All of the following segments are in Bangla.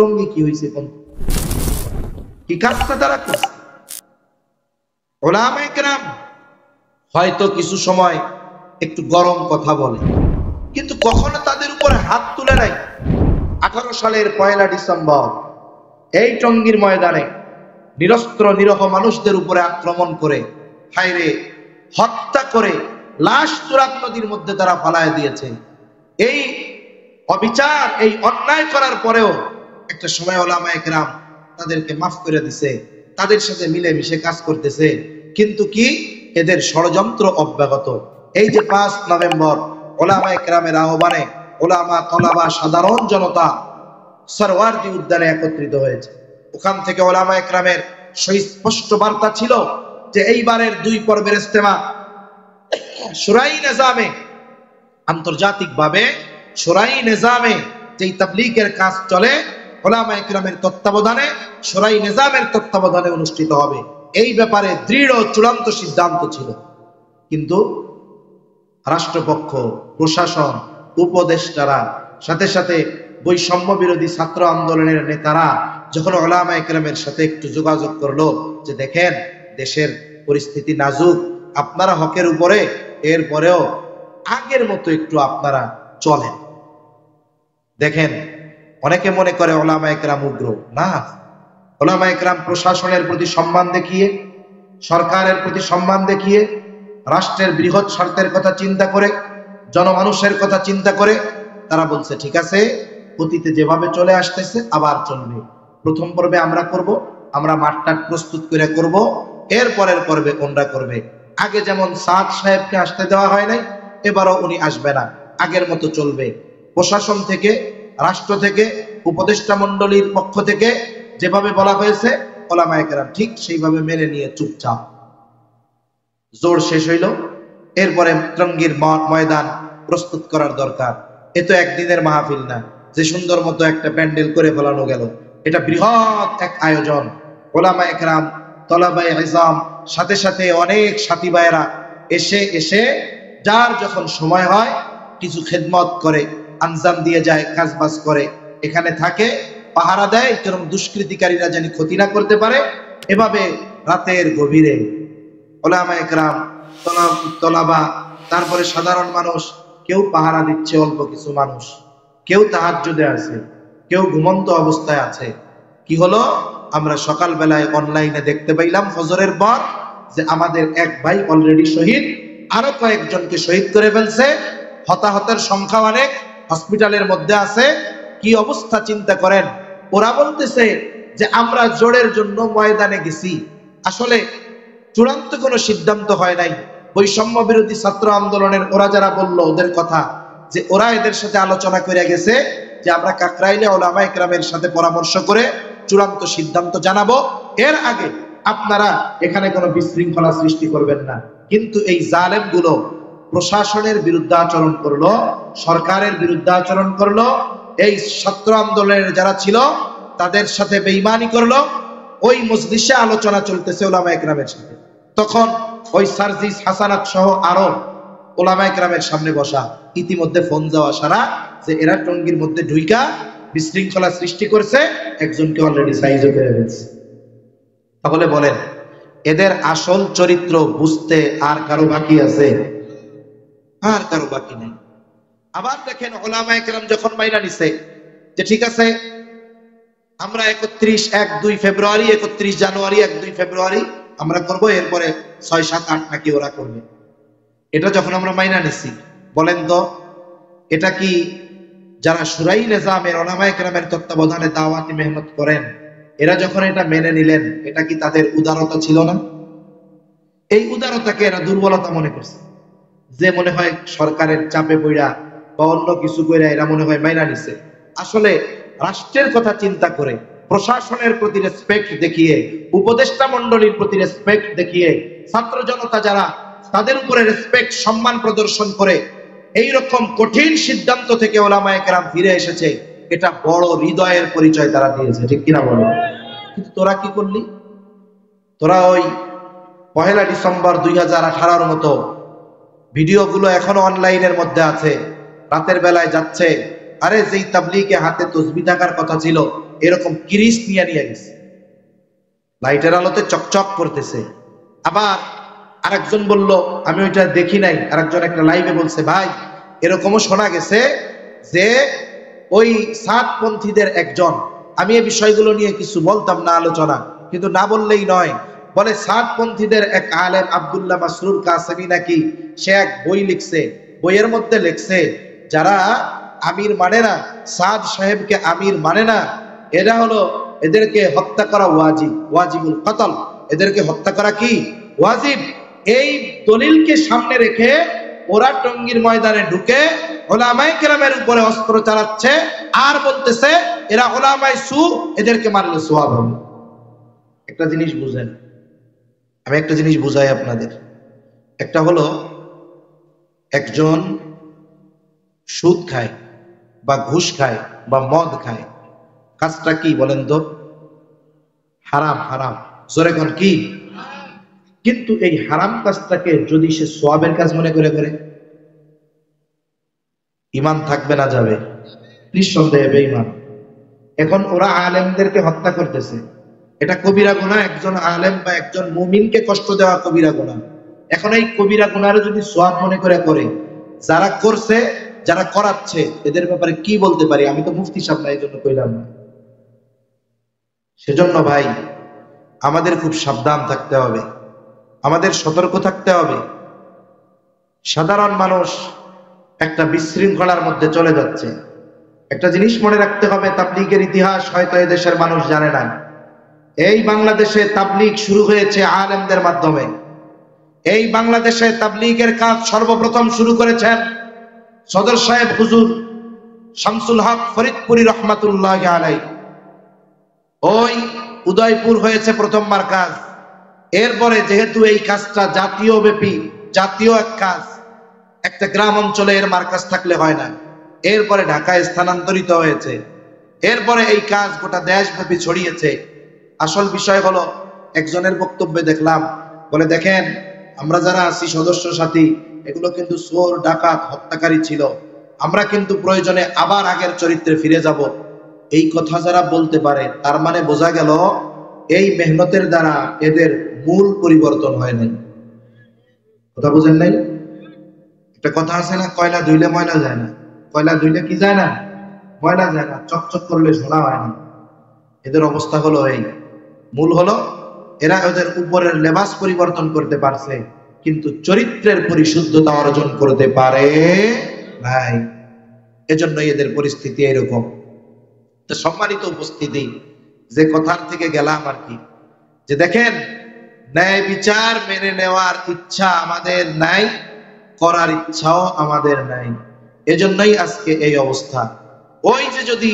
টঙ্গি কি হয়েছে, কোন কি কাজটা তারা করছে? উলামায়ে কেরাম হয়তো কিছু সময় একটু গরম কথা বলে, কিন্তু কখনো তাদের উপরে হাত তুলে নাই। 18 সালের 1 ডিসেম্বর এই টঙ্গীর ময়দানে নিরস্ত্র নিরহ মানুষদের উপরে আক্রমণ করে, হায়রে হত্যা করে, লাশ তুরাগ নদীর মধ্যে তারা ফালায় দিয়েছে। এই অবিচার, এই অন্যায় করার পরেও একটা সময় উলামায়ে কেরাম তাদেরকে মাফ করে দিছে, তাদের সাথে মিলেমিশে কাজ করতেছে। কিন্তু কি, এদের ষড়যন্ত্র অব্যাহত। এই যে 5 নভেম্বর উলামায়ে কেরামের আহ্বানে উলামা, তলাবা, সাধারণ জনতা সরওয়ার্দী উদ্যানে একত্রিত হয়েছে। ওখান থেকে উলামায়ে কেরামের সুস্পষ্ট বার্তা ছিল যে এইবারের 2 পর্বের ইজতেমা শুরাই নিজামে, আন্তর্জাতিকভাবে শুরাই নিজামে যেই তাবলীগের কাজ চলে, উলামায়ে কেরামের তত্ত্বাবধানে, শুরাই নিজামের তত্ত্বাবধানে অনুষ্ঠিত হবে। এই ব্যাপারে দৃঢ় চূড়ান্ত সিদ্ধান্ত ছিল। কিন্তু রাষ্ট্রপক্ষ, প্রশাসন, উপদেষ্টারা, সাথে সাথে বৈষম্য বিরোধী ছাত্র আন্দোলনের নেতারা যখন উলামায়ে কেরামের সাথে একটু যোগাযোগ করলো যে দেখেন দেশের পরিস্থিতি নাজুক, আপনারা হকের উপরে, এরপরেও আগের মতো একটু আপনারা চলেন। দেখেন, অনেকে মনে করে উলামায়ে কেরাম উগ্র। না, উলামায়ে কেরাম প্রশাসনের প্রতি সম্মান দেখিয়ে, সরকারের প্রতি সম্মান দেখিয়ে, রাষ্ট্রের বৃহৎ স্বার্থের কথা চিন্তা করে, জনমানুষের কথা চিন্তা করে তারা বলছে ঠিক আছে, অতীতে যেভাবে চলে আসতেছে আবার চলবে। প্রথম পর্বে আমরা করব, আমরা মাঠটাট প্রস্তুত করে করব, এর পরের পর্বে কোনটা করবে। আগে যেমন সাদ সাহেবকে আসতে দেওয়া হয় নাই, এবারও উনি আসবে না, আগের মতো চলবে। প্রশাসন থেকে, রাষ্ট্র থেকে, উপদেষ্টা মণ্ডলীর পক্ষ থেকে যেভাবে বলা হয়েছে উলামায়ে কেরাম ঠিক সেইভাবে মেনে নিয়ে চুপচাপ। জোর শেষ হইল, এরপরে টঙ্গীর ময়দান প্রস্তুত করার দরকার। এ তো একদিনের মাহফিল না যে সুন্দর মতো একটা প্যান্ডেল করে ফেলানো গেল। এটা বৃহৎ এক আয়োজন। উলামায়ে কেরাম, তলাবায়ে ইলম, সাথে সাথে অনেক সাথী ভাইয়েরা এসে এসে যার যখন সময় হয় কিছু খেদমত করে, আঞ্জাম দিয়ে যায়, কাজবাজ করে, এখানে থাকে, পাহারা দেয়, কারণ দুষ্কৃতিকারীরা যেন ক্ষতি না করতে পারে। এভাবে রাতের গভীরে উলামায়ে কেরাম, তলাবা, তারপরে সাধারণ মানুষ, কেউ পাহারা দিচ্ছে, অল্প কিছু মানুষ, কেউ তাহাজ্জুদে আছে, কেউ ঘুমন্ত অবস্থায় আছে। কি হলো, আমরা সকাল বেলায় অনলাইনে দেখতে পাইলাম ফজরের পর যে আমাদের এক ভাই অলরেডি শহীদ, আরো কয়েকজনকে শহীদ করে ফেলছে, হতাহতের সংখ্যা অনেক, হসপিটালের মধ্যে আছে। কি অবস্থা চিন্তা করেন। ওরা বলতেছে যে আমরা জোরের জন্য ময়দানে গেছি, আসলে চূড়ান্ত কোনো সিদ্ধান্ত হয় নাই। বৈষম্য বিরোধী ছাত্র আন্দোলনের ওরা যারা বললো, ওদের কথা যে ওরা এদের সাথে আলোচনা করে গেছে যে আমরা কাকরাইলে উলামায়ে কেরামের সাথে পরামর্শ করে চূড়ান্ত সিদ্ধান্ত জানাবো, এর আগে আপনারা এখানে কোনো বিশৃঙ্খলা সৃষ্টি করবেন না। কিন্তু এই জালেম গুলো প্রশাসনের বিরুদ্ধে আচরণ করলো, সরকারের বিরুদ্ধে আচরণ করলো, এই ছাত্র আন্দোলনের যারা ছিল তাদের সাথে বেঈমানি করলো। ওই মজলিসে আলোচনা চলতেছে উলামায়ে কেরামের সাথে, তখন ওই সার্জিস, হাসানাত সহ আরো উলামায়ে কেরামের সামনে বসা, ইতিমধ্যে ফোন যাওয়া সারা যে এরা টঙ্গীর মধ্যে ঢুইকা বিশৃঙ্খলা সৃষ্টি করছে, একজনকে অলরেডি সাইজ করে ফেলছে। তাহলে বলেন, এদের আসল চরিত্র বুঝতে আর কারো বাকি আছে? আর কারো বাকি নেই। আবার দেখেন, উলামায়ে কেরাম যখন মাইনা নিছে যে ঠিক আছে আমরা 31-1-2 ফেব্রুয়ারি, 31 জানুয়ারি, 1-2 ফেব্রুয়ারি আমরা করব, এরপরে 6-7-8 নাকি ওরা করবে। এটা যখন আমরা মাইনা নিছি, বলেন তো এটা কি যারা শুরাই নিজামের উলামায়ে কেরামের তত্ত্বাবধানে দাওয়াতি মেহনত করেন, এরা যখন এটা মেনে নিলেন, এটা কি তাদের উদারতা ছিল না? এই উদারতাকে এরা দুর্বলতা মনে করছে, যে মনে হয় সরকারের চাপে পড়া বা অন্য কিছু কইরা এরা মনে হয় মাইনা নিছে। আসলে রাষ্ট্রের কথা চিন্তা করে, প্রশাসনের প্রতি রেসপেক্ট দেখিয়ে, উপদেষ্টা মণ্ডলীর প্রতি রেসপেক্ট দেখিয়ে, ছাত্র জনতা যারা তাদের উপরে রেসপেক্ট, সম্মান প্রদর্শন করে এইরকম কঠিন সিদ্ধান্ত থেকে উলামায়ে কেরাম ফিরে এসেছে। এটা বড় হৃদয়ের পরিচয় তারা দিয়েছে, ঠিক কিনা বলো? কিন্তু তোরা কি করলি? তোরা ওই 1 ডিসেম্বর 2018 মতো ভিডিওগুলো এখনো অনলাইনের মধ্যে আছে, রাতের বেলায় যাচ্ছে, আরে যেই তাবলীগে হাতে তসবিহ থাকার কথা ছিল এরকম কিরিশ নিয়ে গেছে, লাইটের আলোতে চকচক করতেছে। আবার আরেকজন বলল আমি ওইটা দেখি নাই, আরেকজন একটা লাইভে বলছে ভাই এরকমও শোনা গেছে যে ওই সাতপন্থীদের একজন, আমি এই বিষয়গুলো নিয়ে কিছু বলতাম না আলোচনা, কিন্তু না বললেই নয়, বলে সাতপন্থীদের এক আলেম আব্দুল্লাহ মাসরুর কাসেমি নাকি সে এক বই লিখছে, বইয়ের মধ্যে লিখছে যারা আমির মানে না, সাদ সাহেবকে আমির মানে না, এরা হলো এদেরকে হত্যা করা ওয়াজিব, ওয়াজিবুল কতল, এদেরকে হত্যা করা কি ওয়াজিব। এই দলিলকে সামনে রেখে ওরা টঙ্গীর ময়দানে ঢুকে ওলামায়ে কেরামের উপরে অস্ত্র চালাচ্ছে আর বলতেছে এরা ওলামায়ে সু, এদেরকে মারলে সওয়াব হবে। একটা জিনিস বুঝেন, আমি একটা জিনিস বুঝাই আপনাদের। একটা হলো একজন সুদ খায় বা ঘুষ খায় বা মদ খায়, কাজটা কি বলেন তো? হারাম। হারাম জোরে কোন কি? কিন্তু এই হারাম কাজটাকে যদি সে সওয়াবের কাজ মনে করে করে, ঈমান থাকবে না যাবে? নিঃসন্দেহে বেঈমান। এখন ওরা আলেমদেরকে হত্যা করতেছে, এটা কবিরা গুনাহ। একজন আলেম বা একজন মুমিনকে কষ্ট দেওয়া কবিরা গুনাহ। এখন এই কবিরা গুনাহর যদি সওয়াব মনে করে করে, যারা করছে যারা করাচ্ছে এদের ব্যাপারে কি বলতে পারি? আমি তো মুফতি সাহেব না, এই জন্য কইলাম না। সেজন্য ভাই আমাদের খুব সাবধান থাকতে হবে, আমাদের সতর্ক থাকতে হবে। সাধারণ মানুষ একটা বিশৃঙ্খলার মধ্যে চলে যাচ্ছে। একটা জিনিস মনে রাখতে হবে, তাবলীগের ইতিহাস হয়তো এদেশের মানুষ জানে না। এই বাংলাদেশে তাবলীগ শুরু হয়েছে আলেমদের মাধ্যমে। এই বাংলাদেশে তাবলীগের কাজ সর্বপ্রথম শুরু করেছেন সদর সাহেব হুজুর শামসুল হক ফরিদপুরি রহমাতুল্লাহি আলাইহি। ওই উদয়পুর হয়েছে প্রথমবার কাজ। এরপরে যেহেতু এই কাজটা জাতীয় ব্যাপী, জাতীয় এক কাজ, একটা গ্রাম অঞ্চলে এর মার্কাজ থাকলে হয় না, এরপরে ঢাকায় স্থানান্তরিত হয়েছে। এরপরে এই কাজ গোটা দেশব্যাপী ছড়িয়েছে। আসল বিষয় হলো, একজনের বক্তব্যে দেখলাম বলে দেখেন আমরা যারা আছি সদস্য সাথী, এগুলো কিন্তু চোর ডাকাত হত্যাকারী ছিল, আমরা কিন্তু প্রয়োজনে আবার আগের চরিত্রে ফিরে যাব। এই কথা যারা বলতে পারে তার মানে বোঝা গেল এই মেহনতের দ্বারা এদের মূল পরিবর্তন হয় নাই। কথা বুঝেন নাই? একটা কথা আছে না, কয়লা ধুইলে ময়লা যায় না। কয়লা ধুইলে কি যায় না? ময়লা যায় না। চকচক করলে সোনা হয় না। এদের অবস্থা হলো এই। মূল হলো এরা ওদের উপরের লেবাস পরিবর্তন করতে পারছে, কিন্তু চরিত্রের পরিশুদ্ধতা অর্জন করতে পারে নাই। এজন্যই এদের পরিস্থিতি এরকম। তো সম্মানিত উপস্থিতি, যে কথার থেকে গেলাম আর কি, যে দেখেন ন্যায় বিচার মেনে নেওয়ার ইচ্ছা আমাদের নাই, করার ইচ্ছাও আমাদের নাই। এজন্যই আজকে এই অবস্থা। ওই যে যদি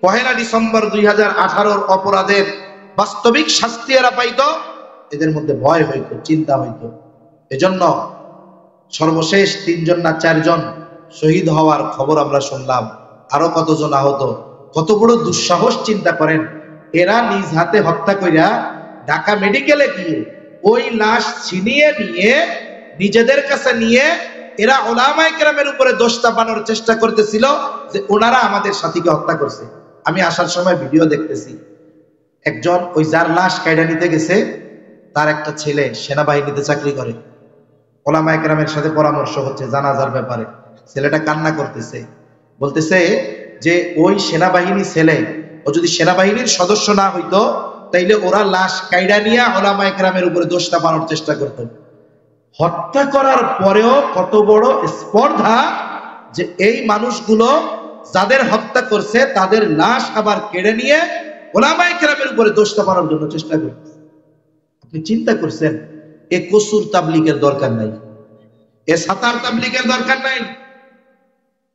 1 ডিসেম্বর 2018 অপরাধের বাস্তবিক শাস্তি এরা পাইত, এদের মধ্যে ভয় হইতো, চিন্তা হইতো। এজন্য সর্বশেষ 3 জন না 4 জন শহীদ হওয়ার খবর আমরা শুনলাম, আরো কতজন আহত। কত বড় দুঃসাহস চিন্তা করেন। এরা নিজ হাতে হত্যা কইরা ঢাকা মেডিকেলে গিয়ে ওই লাশ ছিনিয়ে নিয়ে নিজেদের কাছে নিয়ে এরা উলামায়ে কেরামের উপরে দোষ চাপানোর চেষ্টা করতেছিল যে ওনারা আমাদের সাথীকে হত্যা করছে। আমি আসার সময় ভিডিও দেখতেছি, একজন ওই যার লাশ কাইডা নিতে গেছে তার একটা ছেলে সেনাবাহিনীতে চাকরি করে, উলামায়ে কেরামের সাথে পরামর্শ হচ্ছে জানাজার ব্যাপারে। ছেলেটা কান্না করতেছে, বলতেছে যে ওই সেনাবাহিনী ছেলে, ও যদি সেনাবাহিনীর সদস্য না হইতো তাইলে ওরা লাশ কাইডা নিয়ে উলামায়ে কেরামের উপরে দোষ চাপানোর চেষ্টা করত। হত্যা করার পরেও কত বড় স্পর্ধা যে এই মানুষগুলো যাদের হত্যা করছে তাদের লাশ আবার কেড়ে নিয়ে উলামায়ে কেরামের উপরে দোষ চাপানোর জন্য চেষ্টা করছে। আপনি চিন্তা করছেন, এ কসুর তাবলীগের দরকার নাই, এ সাতার তাবলীগের দরকার নাই।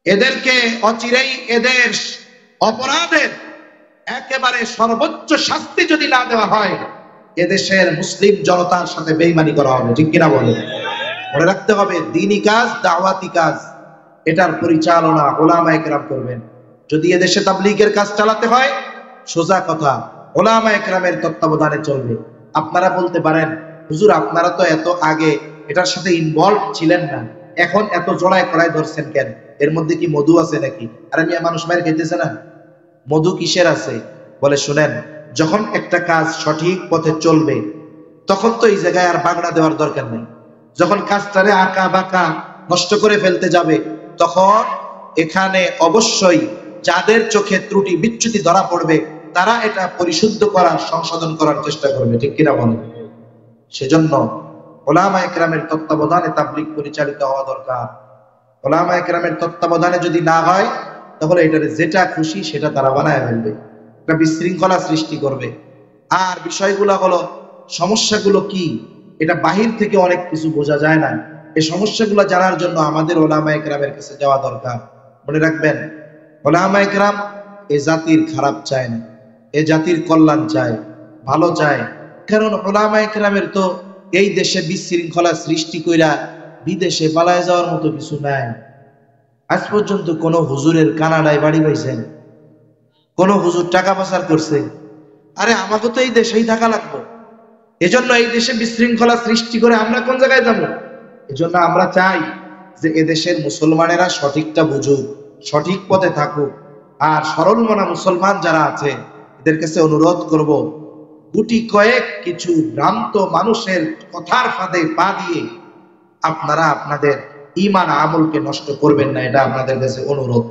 এদেরকে অচিরেই এদের অপরাধের একেবারে সর্বোচ্চ শাস্তি যদি না দেওয়া হয়, এদেশের মুসলিম জনতার সাথে বেঈমানি করা হবে। ঠিক কিনা বলে? মনে রাখতে হবে, দ্বীনি কাজ, দাওয়াতি কাজ, এটার পরিচালনা উলামায়ে কেরাম করবেন। যদি এদেশে তাবলীগের কাজ চালাতে হয়, সোজা কথা, উলামায়ে কেরামের তত্ত্বাবধানে চলবে। আপনারা বলতে পারেন হুজুর আপনারা তো এত আগে এটার সাথে ইনভলভ ছিলেন না, এখন এত জড়ায় কড়ায় ধরছেন কেন? এর মধ্যে কি মধু আছে নাকি? আরে মিয়া, মানুষ মায়ের খেতেছে না, মধু কিসের আছে? বলে শুনেন, যখন একটা কাজ সঠিক পথে চলবে তখন তো এই জায়গায় আর বাগড়া দেওয়ার দরকার নেই। যখন কাজটারে আঁকা বাঁকা নষ্ট করে ফেলতে যাবে, তখন এখানে অবশ্যই যাদের চোখে ত্রুটি বিচ্যুতি ধরা পড়বে তারা এটা পরিশুদ্ধ করার, সংশোধন করার চেষ্টা করবে, ঠিক কিনা বলেন? সেজন্য উলামায়ে কেরামের তত্ত্বাবধানে তাবলীগ পরিচালিত হওয়া দরকার। উলামায়ে কেরামের তত্ত্বাবধানে যদি না হয়, তাহলে এটারে যেটা খুশি সেটা তারা বানায় ফেলবে, একটা বিশৃঙ্খলা সৃষ্টি করবে। আর বিষয়গুলো হলো, সমস্যাগুলো কি, এটা বাহির থেকে অনেক কিছু বোঝা যায় না। এই সমস্যাগুলো জানার জন্য আমাদের উলামায়ে কেরামের কাছে যাওয়া দরকার। মনে রাখবেন, উলামায়ে কেরাম এ জাতির খারাপ চায় না, এ জাতির কল্যাণ চায়, ভালো চায়। কারণ উলামায়ে কেরামের তো এই দেশে বিশৃঙ্খলা সৃষ্টি কইরা বিদেশে পালায় যাওয়ার মতো কিছু নাই। আজ পর্যন্ত কোন হুজুরের কানাডায় বাড়ি পাইছেন? কোন হুজুর টাকা পাচার করছে? আরে আমাকে তো এই দেশেই থাকা লাগবে। এজন্য এই দেশে বিশৃঙ্খলা সৃষ্টি করে আমরা কোন জায়গায় যাবো? এজন্য আমরা চাই যে এদেশের মুসলমানেরা সঠিকটা বুঝুক, সঠিক পথে থাকুক। আর সরল মনা মুসলমান যারা আছে এদের কাছে অনুরোধ করব, গুটি কয়েক কিছু ভ্রান্ত মানুষের কথার ফাঁদে পা দিয়ে আপনারা আপনাদের ঈমান আমলকে নষ্ট করবেন না, এটা আপনাদের কাছে অনুরোধ।